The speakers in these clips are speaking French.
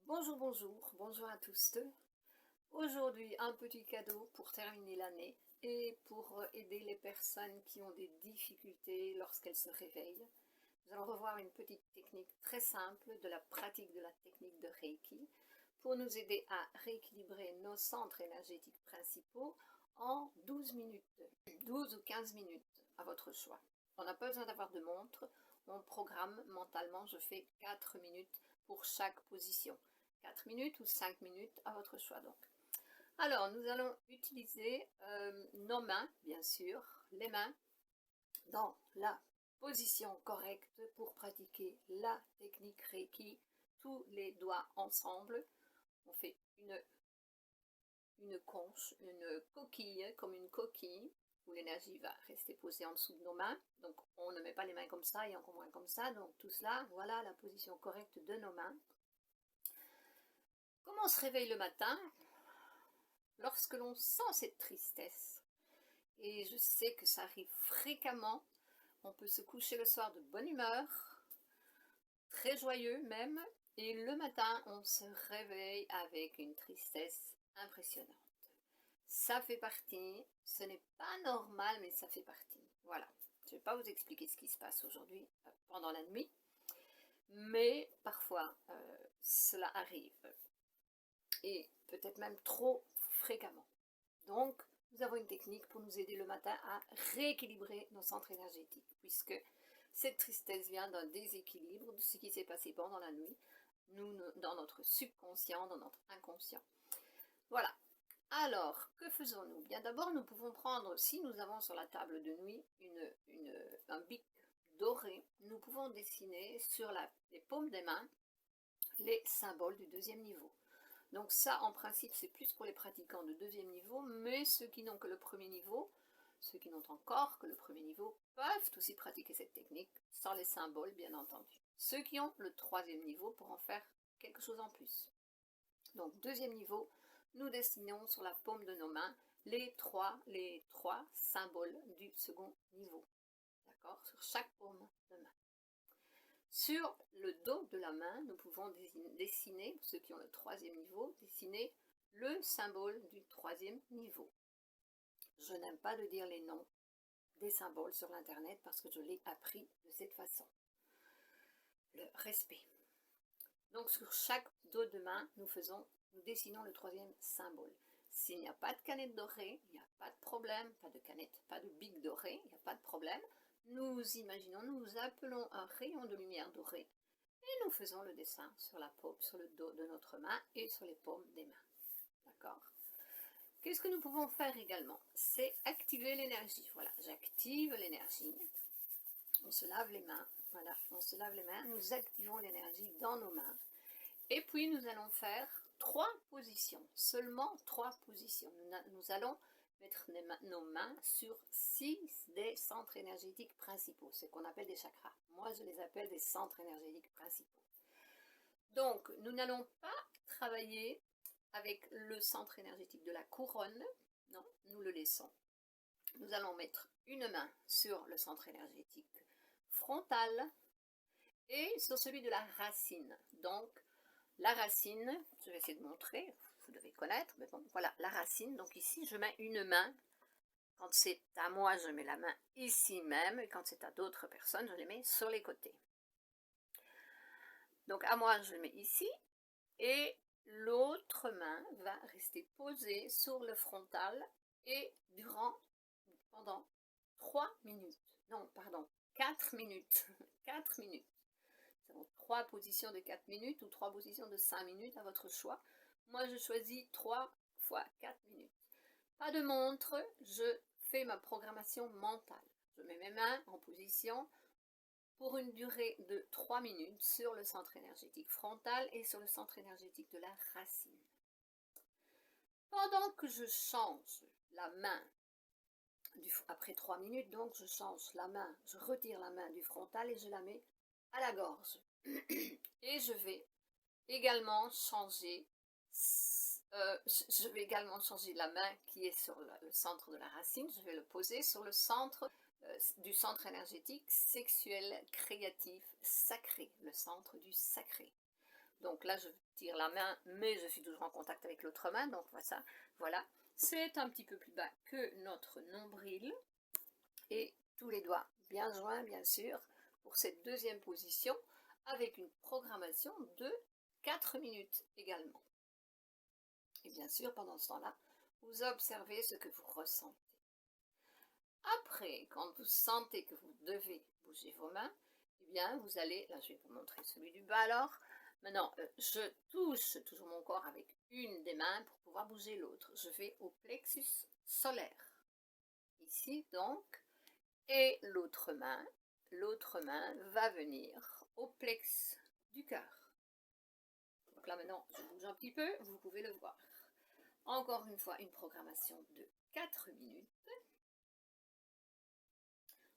Bonjour, bonjour, bonjour à tous. Aujourd'hui, un petit cadeau pour terminer l'année et pour aider les personnes qui ont des difficultés lorsqu'elles se réveillent. Nous allons revoir une petite technique très simple de la pratique de la technique de Reiki pour nous aider à rééquilibrer nos centres énergétiques principaux en 12 minutes, 12 ou 15 minutes à votre choix. On n'a pas besoin d'avoir de montre, on programme mentalement, je fais 4 minutes pour chaque position. 4 minutes ou 5 minutes à votre choix donc. Alors, nous allons utiliser nos mains, bien sûr, les mains dans la position correcte pour pratiquer la technique Reiki, tous les doigts ensemble. On fait une conche, une coquille, comme une coquille, où l'énergie va rester posée en dessous de nos mains. Donc, on ne met pas les mains comme ça et encore moins comme ça. Donc, tout cela, voilà la position correcte de nos mains. Comment on se réveille le matin? Lorsque l'on sent cette tristesse, et je sais que ça arrive fréquemment, on peut se coucher le soir de bonne humeur, très joyeux même, et le matin on se réveille avec une tristesse impressionnante. Ça fait partie, ce n'est pas normal, mais ça fait partie. Voilà, je ne vais pas vous expliquer ce qui se passe aujourd'hui pendant la nuit, mais parfois cela arrive, et peut-être même trop fréquemment. Donc, nous avons une technique pour nous aider le matin à rééquilibrer nos centres énergétiques, puisque cette tristesse vient d'un déséquilibre de ce qui s'est passé pendant la nuit, dans notre subconscient, dans notre inconscient. Voilà. Alors, que faisons-nous? Bien d'abord, nous pouvons prendre, si nous avons sur la table de nuit un bic doré, nous pouvons dessiner sur les paumes des mains les symboles du deuxième niveau. Donc ça, en principe, c'est plus pour les pratiquants de deuxième niveau, mais ceux qui n'ont que le premier niveau, ceux qui n'ont encore que le premier niveau, peuvent aussi pratiquer cette technique, sans les symboles, bien entendu. Ceux qui ont le troisième niveau pourront faire quelque chose en plus. Donc, deuxième niveau, nous dessinons sur la paume de nos mains les trois symboles du second niveau. D'accord? Sur chaque paume de main. Sur le dos de la main, nous pouvons dessiner, pour ceux qui ont le troisième niveau, dessiner le symbole du troisième niveau. Je n'aime pas de dire les noms des symboles sur l'internet parce que je l'ai appris de cette façon. Le respect. Donc sur chaque dos de main, nous dessinons le troisième symbole. S'il n'y a pas de canette dorée, il n'y a pas de problème, pas de canette, pas de bic doré, il n'y a pas de problème. Nous imaginons, nous appelons un rayon de lumière dorée et nous faisons le dessin sur la paume, sur le dos de notre main et sur les paumes des mains. D'accord? Qu'est-ce que nous pouvons faire également? C'est activer l'énergie. Voilà, j'active l'énergie. On se lave les mains. Voilà, on se lave les mains. Nous activons l'énergie dans nos mains. Et puis nous allons faire 3 positions, seulement 3 positions. Nous allons mettre nos mains sur 6 des centres énergétiques principaux, ce qu'on appelle des chakras. Moi, je les appelle des centres énergétiques principaux. Donc, nous n'allons pas travailler avec le centre énergétique de la couronne, non, nous le laissons. Nous allons mettre une main sur le centre énergétique frontal et sur celui de la racine. Donc, la racine, je vais essayer de montrer, vous devez connaître, mais bon, voilà, la racine. Donc ici, je mets une main. Quand c'est à moi, je mets la main ici même, et quand c'est à d'autres personnes, je les mets sur les côtés. Donc à moi, je le mets ici, et l'autre main va rester posée sur le frontal, et pendant 3 minutes, non, pardon, 4 minutes, 4 minutes. 3 positions de 4 minutes ou 3 positions de 5 minutes à votre choix. Moi, je choisis 3 fois 4 minutes. Pas de montre, je fais ma programmation mentale. Je mets mes mains en position pour une durée de 3 minutes sur le centre énergétique frontal et sur le centre énergétique de la racine. Pendant que je change la main, après 3 minutes, donc je change la main, je retire la main du frontal et je la mets à la gorge. Et je vais également changer la main qui est sur le centre de la racine, je vais le poser sur le centre du centre énergétique sexuel, créatif, sacré, le centre du sacré. Donc là, je tire la main, mais je suis toujours en contact avec l'autre main, donc voilà. C'est un petit peu plus bas que notre nombril, et tous les doigts bien joints, bien sûr, pour cette deuxième position, avec une programmation de 4 minutes également. Et bien sûr, pendant ce temps-là, vous observez ce que vous ressentez. Après, quand vous sentez que vous devez bouger vos mains, eh bien, vous allez, là je vais vous montrer celui du bas alors. Maintenant, je touche toujours mon corps avec une des mains pour pouvoir bouger l'autre. Je vais au plexus solaire. Ici donc, et l'autre main va venir au plex du cœur. Donc là maintenant, je bouge un petit peu, vous pouvez le voir. Encore une fois, une programmation de 4 minutes.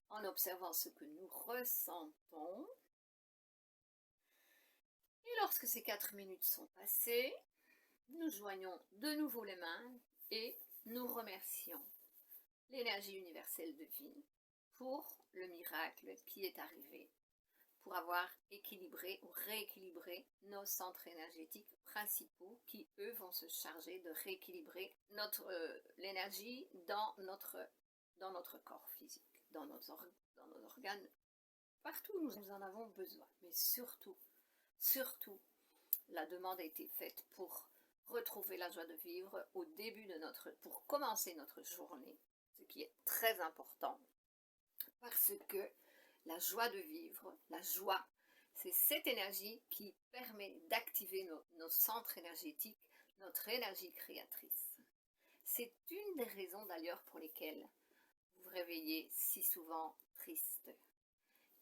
En observant ce que nous ressentons. Et lorsque ces 4 minutes sont passées, nous joignons de nouveau les mains et nous remercions l'énergie universelle de vie pour le miracle qui est arrivé, pour avoir équilibré ou rééquilibré nos centres énergétiques principaux qui, eux, vont se charger de rééquilibrer l'énergie dans notre corps physique, dans nos organes. Partout, nous en avons besoin, mais surtout, la demande a été faite pour retrouver la joie de vivre pour commencer notre journée, ce qui est très important, parce que la joie de vivre, la joie, c'est cette énergie qui permet d'activer nos centres énergétiques, notre énergie créatrice. C'est une des raisons d'ailleurs pour lesquelles vous vous réveillez si souvent triste.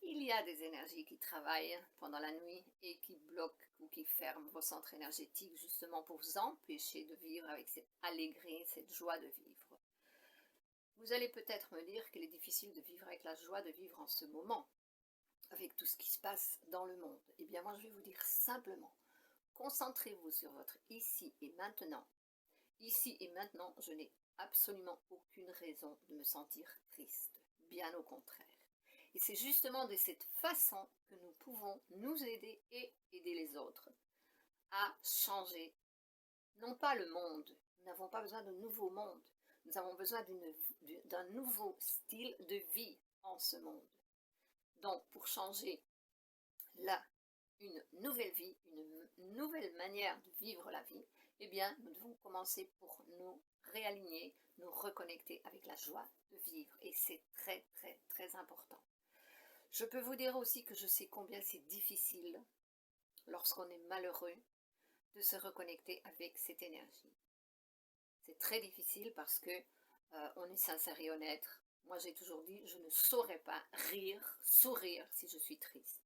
Il y a des énergies qui travaillent pendant la nuit et qui bloquent ou qui ferment vos centres énergétiques justement pour vous empêcher de vivre avec cette allégresse, cette joie de vivre. Vous allez peut-être me dire qu'il est difficile de vivre avec la joie de vivre en ce moment, avec tout ce qui se passe dans le monde. Eh bien moi je vais vous dire simplement, concentrez-vous sur votre ici et maintenant. Ici et maintenant, je n'ai absolument aucune raison de me sentir triste, bien au contraire. Et c'est justement de cette façon que nous pouvons nous aider et aider les autres à changer, non pas le monde, nous n'avons pas besoin d'un nouveau monde, nous avons besoin d'un nouveau style de vie en ce monde. Donc pour changer une nouvelle vie, une nouvelle manière de vivre la vie, eh bien nous devons commencer pour nous réaligner, nous reconnecter avec la joie de vivre. Et c'est très très très important. Je peux vous dire aussi que je sais combien c'est difficile, lorsqu'on est malheureux, de se reconnecter avec cette énergie. C'est très difficile parce que on est sincère et honnête. Moi j'ai toujours dit, je ne saurais pas sourire si je suis triste.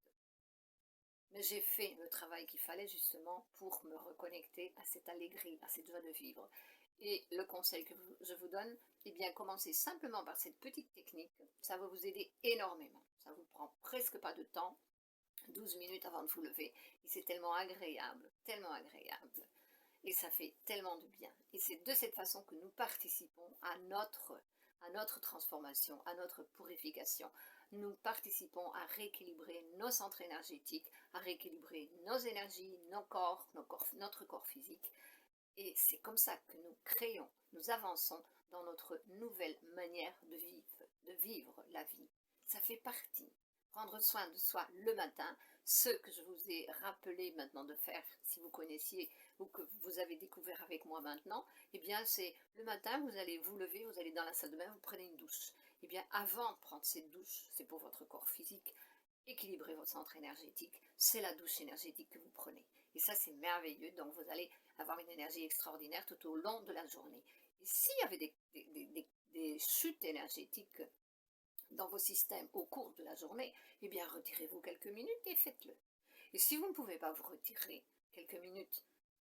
Mais j'ai fait le travail qu'il fallait justement pour me reconnecter à cette allégresse, à cette joie de vivre. Et le conseil que je vous donne, eh bien commencez simplement par cette petite technique, ça va vous aider énormément. Ça vous prend presque pas de temps, 12 minutes avant de vous lever, et c'est tellement agréable, et ça fait tellement de bien. Et c'est de cette façon que nous participons à notre transformation, à notre purification. Nous participons à rééquilibrer nos centres énergétiques, à rééquilibrer nos énergies, notre corps physique. Et c'est comme ça que nous créons, nous avançons dans notre nouvelle manière de vivre la vie. Ça fait partie. Prendre soin de soi le matin, ce que je vous ai rappelé maintenant de faire, si vous connaissiez ou que vous avez découvert avec moi maintenant, eh bien c'est le matin, vous allez vous lever, vous allez dans la salle de bain, vous prenez une douche. Eh bien avant de prendre cette douche, c'est pour votre corps physique, équilibrer votre centre énergétique, c'est la douche énergétique que vous prenez. Et ça c'est merveilleux, donc vous allez avoir une énergie extraordinaire tout au long de la journée. Et s'il y avait des chutes énergétiques dans vos systèmes au cours de la journée, eh bien retirez-vous quelques minutes et faites-le. Et si vous ne pouvez pas vous retirer quelques minutes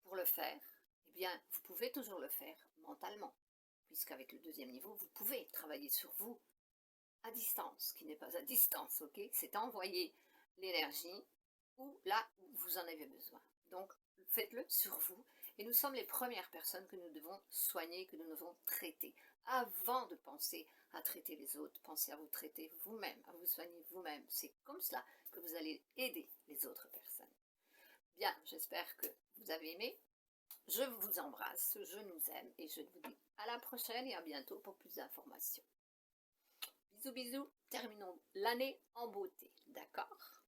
pour le faire, eh bien vous pouvez toujours le faire mentalement, puisqu'avec le deuxième niveau, vous pouvez travailler sur vous à distance, qui n'est pas à distance, ok? C'est envoyer l'énergie là où vous en avez besoin. Donc faites-le sur vous Et nous sommes les premières personnes que nous devons soigner, que nous devons traiter. Avant de penser à traiter les autres, pensez à vous traiter vous-même, à vous soigner vous-même. C'est comme cela que vous allez aider les autres personnes. Bien, j'espère que vous avez aimé. Je vous embrasse, je nous aime et je vous dis à la prochaine et à bientôt pour plus d'informations. Bisous bisous, terminons l'année en beauté, d'accord ?